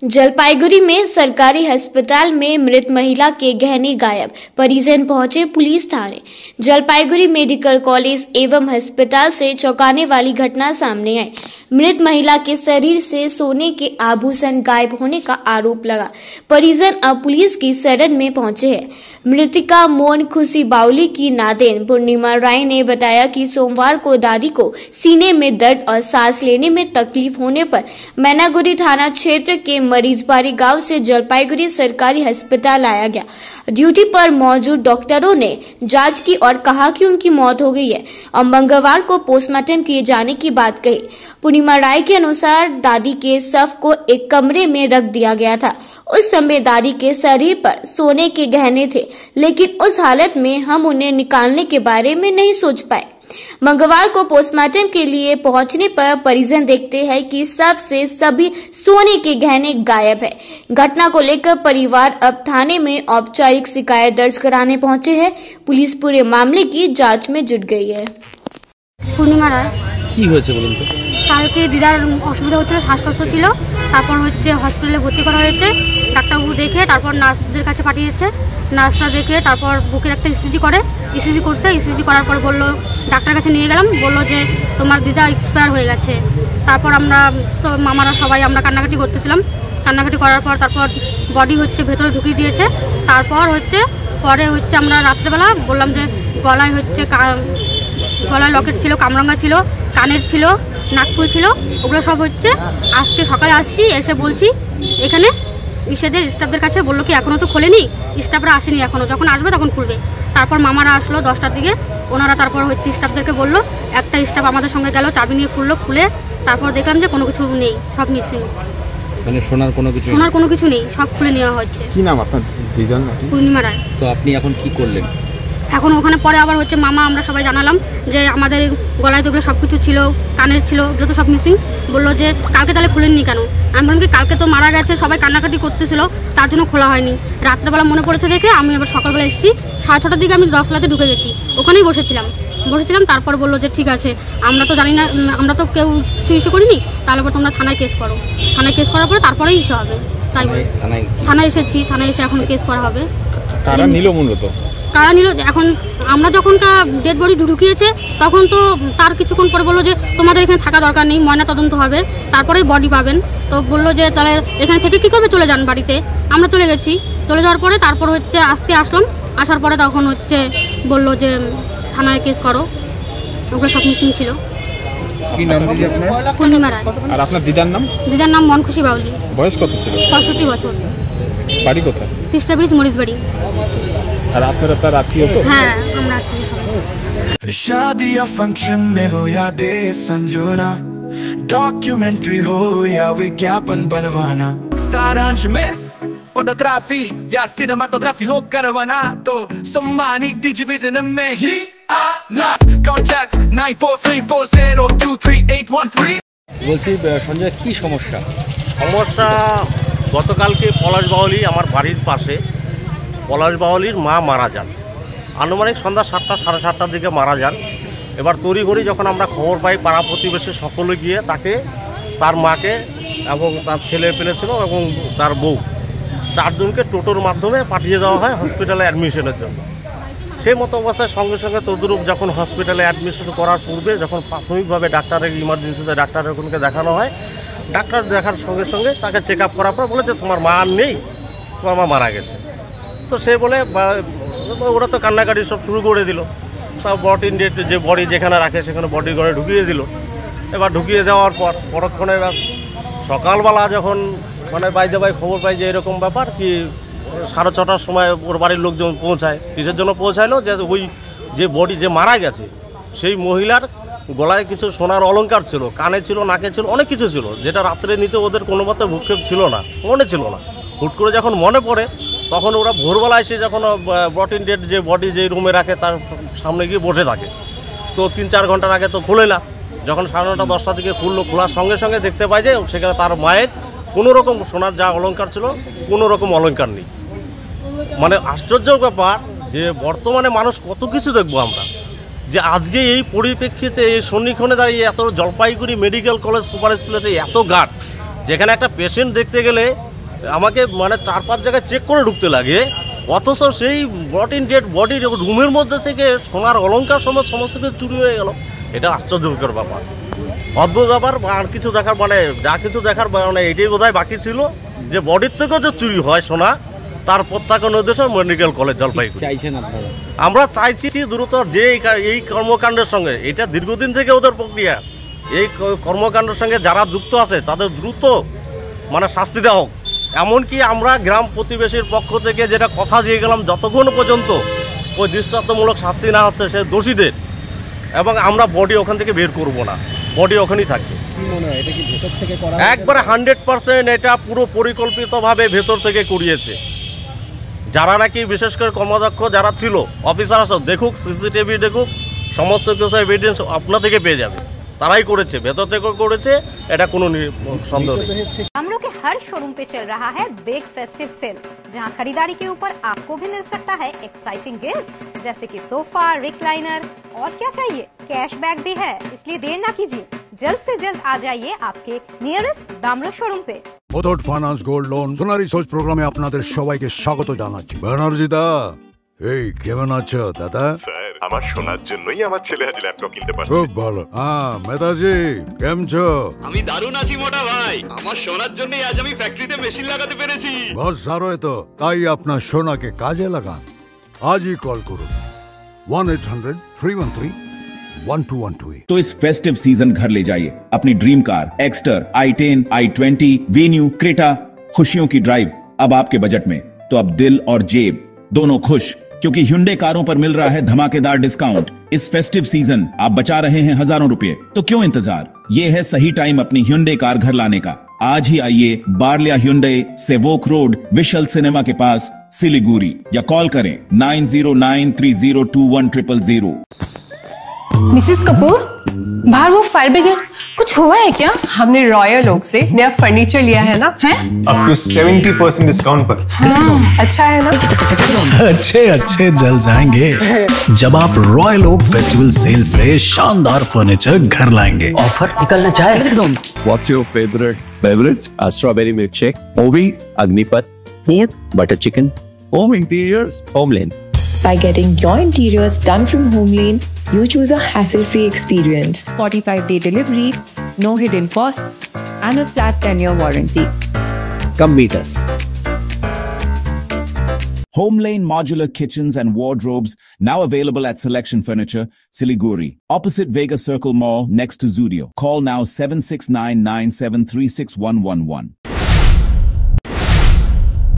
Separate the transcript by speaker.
Speaker 1: जलपाईगुड़ी में सरकारी अस्पताल में मृत महिला के गहने गायब, परिजन पहुंचे पुलिस थाने। जलपाईगुड़ी मेडिकल कॉलेज एवं अस्पताल से चौंकाने वाली घटना सामने आई। मृत महिला के शरीर से सोने के आभूषण गायब होने का आरोप लगा। परिजन अब पुलिस की शरण में पहुंचे हैं। मृतिका मोन खुशी बावली की नादेन पूर्णिमा राय ने बताया कि सोमवार को दादी को सीने में दर्द और सांस लेने में तकलीफ होने पर मैनागुड़ी थाना क्षेत्र के मरीजबाड़ी गांव से जलपाईगुड़ी सरकारी अस्पताल लाया गया। ड्यूटी पर मौजूद डॉक्टरों ने जांच की और कहा कि उनकी मौत हो गई है और मंगलवार को पोस्टमार्टम किए जाने की बात कही। पूर्णिमा राय के अनुसार दादी के शव को एक कमरे में रख दिया गया था। उस समय दादी के शरीर पर सोने के गहने थे, लेकिन उस हालत में हम उन्हें निकालने के बारे में नहीं सोच पाए। मंगलवार को पोस्टमार्टम के लिए पहुंचने पर परिजन देखते हैं कि शव से सभी सोने के गहने गायब है। घटना को लेकर परिवार अब थाने में औपचारिक शिकायत दर्ज कराने पहुंचे हैं। पुलिस पूरे मामले की जांच में जुट गई है।
Speaker 2: पूर्णिमा राय
Speaker 3: কি হয়েছে বলুন তো?
Speaker 2: কালকে দিদার অসুবিধা হচ্ছিল, শ্বাসকষ্ট ছিল, তারপর হসপিটালে ভর্তি করা হয়েছে। ডাক্তারবাবু দেখে তারপর নার্সদের কাছে পাঠিয়েছে। নার্সটা দেখে তারপর বুকের একটা ইসিজি করে, ইসিজি করছে। ইসিজি করার পর বললো, ডাক্তারের কাছে নিয়ে গেলাম, বললো যে তোমার দিদা এক্সপায়ার হয়ে গেছে। তারপর আমরা তো মামারা সবাই আমরা কান্নাকাটি করতেছিলাম। কান্নাকাটি করার পর তারপর বডি ভেতরে ঢুকিয়ে দিয়েছে। তারপর পরে আমরা রাত্রেবেলা বললাম যে গলায় লকেট ছিল, কামরাঙ্গা ছিল, কানের ছিল, নাকফুল ছিল, ওগুলো সব আজকে সকালে আসছি, এসে বলছি এখানে ইসেদের স্টাফদের কাছে, বললো কি এখনও তো খোলেনি, স্টাফরা আসেনি এখনও, যখন আসবে তখন খুলবে। তারপর মামারা আসলো 10টার দিকে, ওনারা তারপর স্টাফদেরকে বললো, একটা স্টাফ আমাদের সঙ্গে গেল, চাবি নিয়ে খুলে তারপর দেখলাম যে কোনো কিছু নেই, সব মিসিং।
Speaker 3: মানে সোনার কোনো কিছু
Speaker 2: নেই, সব খুলে নেওয়া হচ্ছে।
Speaker 4: কি নাম আপনার দিদার?
Speaker 2: পূর্ণিমা রায়।
Speaker 3: তো আপনি এখন কি করলেন?
Speaker 2: এখন ওখানে পরে আবার মামা আমরা সবাই জানালাম যে আমাদের গলায় তো ওগুলো সব কিছু ছিল, কানের ছিল, ওগুলো তো সব মিসিং। বললো যে কালকে তাহলে খুলেননি কেন? আমি বললাম কি কালকে তো মারা গেছে, সবাই কান্নাকাটি করতেছিল, তার জন্য খোলা হয়নি। রাত্রেবেলা মনে পড়েছে দেখে আমি আবার সকালবেলা এসেছি, 6:30টার দিকে আমি 10লাতে ঢুকে গেছি, ওখানেই বসেছিলাম। তারপর বললো যে ঠিক আছে, আমরা তো জানি না, আমরা তো কেউ ইস্যু করিনি, তাহলে তোমরা থানায় কেস করো। থানায় কেস করার পরে তারপরেই ইস্যু হবে। তাই থানায় এসেছি, থানায় এসে এখন কেস করা হবে।
Speaker 4: কারা নিল মূলত? কারা
Speaker 2: নিল? এখন আমরা যখন ডেড বডি ঢুকিয়েছে তখন তো তার কিছুক্ষণ পরে বললো যে তোমাদের এখানে থাকা দরকার নেই, ময়না তদন্ত হবে, তারপরেই বডি পাবেন। তো বললো যে তাহলে এখানে থেকে কী করবে, চলে যান বাড়িতে। আমরা চলে গেছি। চলে যাওয়ার পরে তারপর আজকে আসলাম, আসার পরে তখন বললো যে থানায় কেস করো, ওগুলো সব মিসিং ছিল।
Speaker 4: কি নাম দিদি আপনার?
Speaker 2: পূর্ণিমা রায়।
Speaker 4: আর আপনার দিদার নাম?
Speaker 2: দিদার নাম মন খুশি বাউলি।
Speaker 4: বয়স কত ছিল?
Speaker 2: 65 বছর।
Speaker 4: বাড়ি কোথায়?
Speaker 2: তিস্তা ব্রিজ, মরিচবাড়ি।
Speaker 4: আর আপনারা তার আত্মীয় তো?
Speaker 2: হ্যাঁ, আমরা আত্মীয়।
Speaker 5: शादी या फंक्शन में हो या डे संजोना, डॉक्यूमेंट्री हो या विज्ञापन बनवाना, सारांश में फोटोग्राफी या सिनेमाटोग्राफी हो करवाना तो सम्मानी डिजिविजन में ही आना। कॉन्टैक्ट 9434023813।
Speaker 3: বলছি সঞ্জয়, কি সমস্যা?
Speaker 6: গতকালকে পলাশ বাউলি আমার বাড়ির পাশে, পলাশ বাউলির মা মারা যান। আনুমানিক সন্ধ্যা 7টা সাড়ে 7টার দিকে মারা যান। এবার তড়িঘড়ি যখন আমরা খবর পাই, পাড়া প্রতিবেশী সকলে গিয়ে তাকে, তার মাকে এবং তার ছেলে পেলে ছিল এবং তার বউ, 4 জনকে টোটোর মাধ্যমে পাঠিয়ে দেওয়া হয় হসপিটালে অ্যাডমিশনের জন্য। সেই মতো অবস্থায় সঙ্গে সঙ্গে তদ্রূপ যখন হসপিটালে অ্যাডমিশন করার পূর্বে যখন প্রাথমিকভাবে ডাক্তারের ইমার্জেন্সিতে ডাক্তারের ওখানকে দেখানো হয়, ডাক্তার দেখার সঙ্গে সঙ্গে তাকে চেক আপ করার পর বলে যে তোমার মা আর নেই, তোমার মা মারা গেছে। তো সে বলে ওরা তো কান্নাকাটি সব শুরু করে দিল। তাও যে বডি যেখানে রাখে সেখানে বডি ঘরে ঢুকিয়ে দিল। এবার ঢুকিয়ে দেওয়ার পর পরক্ষণে সকালবেলা যখন বাইদে খবর পাই যে এরকম ব্যাপার, কি 6:30টার সময় ওর বাড়ির লোকজন পৌঁছায়। কিসের জন্য পৌঁছাইলো? যে যে বডি যে মারা গেছে সেই মহিলার গলায় কিছু সোনার অলংকার ছিল, কানে ছিল, নাকে ছিল, অনেক কিছু ছিল, যেটা রাত্রে নিতে ওদের কোনো মতে ভূক্ষেপ ছিল না, মনে ছিল না। হুট করে যখন মনে পড়ে তখন ওরা ভোরবেলা এসে যখন ব্রটিন ডেড যে বডি যে রুমে রাখে তার সামনে গিয়ে বসে থাকে। তো 3-4 ঘন্টার আগে তো খুলে না, যখন 9:30 10টার দিকে খোলার সঙ্গে সঙ্গে দেখতে পাই যে সেখানে তার মায়ের কোনো রকম সোনার যা অলংকার ছিল কোনো রকম অলংকার নেই। আশ্চর্য ব্যাপার যে বর্তমানে মানুষ কত কিছু দেখবো আমরা, যে আজকে এই পরিপ্রেক্ষিতে এই সন্নিক্ষণে দাঁড়িয়ে এত Jalpaiguri medical college super speciality এত গার্ড, যেখানে একটা পেশেন্ট দেখতে গেলে আমাকে মানে 4-5 জায়গায় চেক করে ঢুকতে লাগে, অথচ সেই ডেড বডির রুমের মধ্যে থেকে সোনার অলংকার সমস্ত কিছু চুরি হয়ে গেল। এটা আশ্চর্যকর ব্যাপার, অদ্ভুত ব্যাপার। আর কিছু দেখার মানে যা কিছু দেখার মানে এটাই বোধহয় বাকি ছিল যে বডির থেকেও যে চুরি হয় সোনা, তার প্রত্যাখ্যান উদ্দেশ্যে মেডিকেল কলেজ জলপাইগুড়ি।
Speaker 3: চাইছেন আপনারা?
Speaker 6: আমরা চাইছি দ্রুত যে এই কর্মকাণ্ডের সঙ্গে, এটা দীর্ঘদিন থেকে ওদের প্রক্রিয়া, এই কর্মকাণ্ডের সঙ্গে যারা যুক্ত আছে তাদের দ্রুত মানে শাস্তি দেওয়া হোক। এমনকি আমরা গ্রাম প্রতিবেশীর পক্ষ থেকে যেটা কথা দিয়ে গেলাম, যতক্ষণ পর্যন্ত ওই দৃষ্টান্তমূলক শাস্তি না হচ্ছে সে দোষীদের, এবং আমরা বডি ওখান থেকে বের করব না, বডি ওখানেই থাকবে।
Speaker 3: কি মনে হয় এটা কি ভেতর থেকে করা?
Speaker 6: একবারে 100% এটা পুরো পরিকল্পিতভাবে ভেতর থেকে করিয়েছে। যারা নাকি বিশেষ করে কর্মদক্ষ যারা ছিল অফিসার আসো দেখুক, সিসিটিভি দেখুক, সমস্ত কিছু এভিডেন্স আপনা থেকে পেয়ে যাবে। তারাই করেছে, ভেতর থেকে করেছে, এটা কোনো সন্দেহ নেই।
Speaker 7: हमलों के हर शोरूम पे चल रहा है बिग फेस्टिव सेल, जहां खरीदारी के ऊपर आपको भी मिल सकता है एक्साइटिंग गिफ्ट्स, जैसे कि सोफा, रिक्लाइनर और क्या चाहिए, कैशबैक भी है। इसलिए देर ना कीजिए, जल्द से जल्द आ जाइए आपके नियरेस्ट दामलो शोरूम पे।
Speaker 8: মুথুট ফাইন্যান্স গোল্ড লোন সোনারি সোচ প্রোগ্রামে আপনাদের সবাইকে স্বাগত জানাচ্ছি। ব্যানার্জি দা, এই কেমন আছো দাদা?
Speaker 9: স্যার, আমার সোনার জন্যই আমার ছেলে আজ ল্যাপটপ কিনতে পারছে।
Speaker 8: খুব ভালো। হ্যাঁ মেধাজি, কেমন છો?
Speaker 10: আমি দারুণ আছি মোটা ভাই, আমার সোনার জন্যই আজ আমি ফ্যাক্টরিতে মেশিন লাগাতে পেরেছি।
Speaker 8: বস সারো তো, তাই আপনার সোনাকে কাজে লাগান। আজই কল করুন 1-800-313-1212।
Speaker 11: तो इस फेस्टिव सीजन घर ले जाइए अपनी dream car Exter, i10, i20, venue, Creta. खुशियों की ड्राइव अब आपके बजट में, तो अब दिल और जेब दोनों खुश, क्योंकि Hyundai कारों पर मिल रहा है धमाकेदार डिस्काउंट। इस फेस्टिव सीजन आप बचा रहे हैं हजारों रुपए, तो क्यों इंतजार? ये है सही टाइम अपनी Hyundai कार घर लाने का। आज ही आइए बार्लिया Hyundai, Sevoke road, we shall cinema के पास, सिलीगुड़ी, या कॉल करें 9093021000।
Speaker 12: मिसेस कपूर, बाहर वो फायर ब्रिगेड, कुछ हुआ है क्या? हमने रॉयल ओक से नया फर्नीचर लिया है ना, है?
Speaker 9: अप टू 70% डिस्काउंट पर।
Speaker 12: अच्छा है ना?
Speaker 13: अच्छे जल जाएंगे जब आप रॉयल ओक फेस्टिवल सेल से शानदार फर्नीचर घर लाएंगे।
Speaker 14: ऑफर निकलना चाहे एकदम।
Speaker 15: What's your favorite beverage? A strawberry milkshake, Ovi, Agnipath, food, butter chicken, home interiors, Homelane.
Speaker 16: By getting your interiors done from Homelane, you choose a hassle-free experience. 45-day delivery, no hidden costs, and a flat 10-year warranty.
Speaker 15: Come meet us.
Speaker 11: Homelane modular kitchens and wardrobes now available at Selection Furniture, Siliguri, opposite Vega Circle Mall next to Zudio. Call now 7699736111.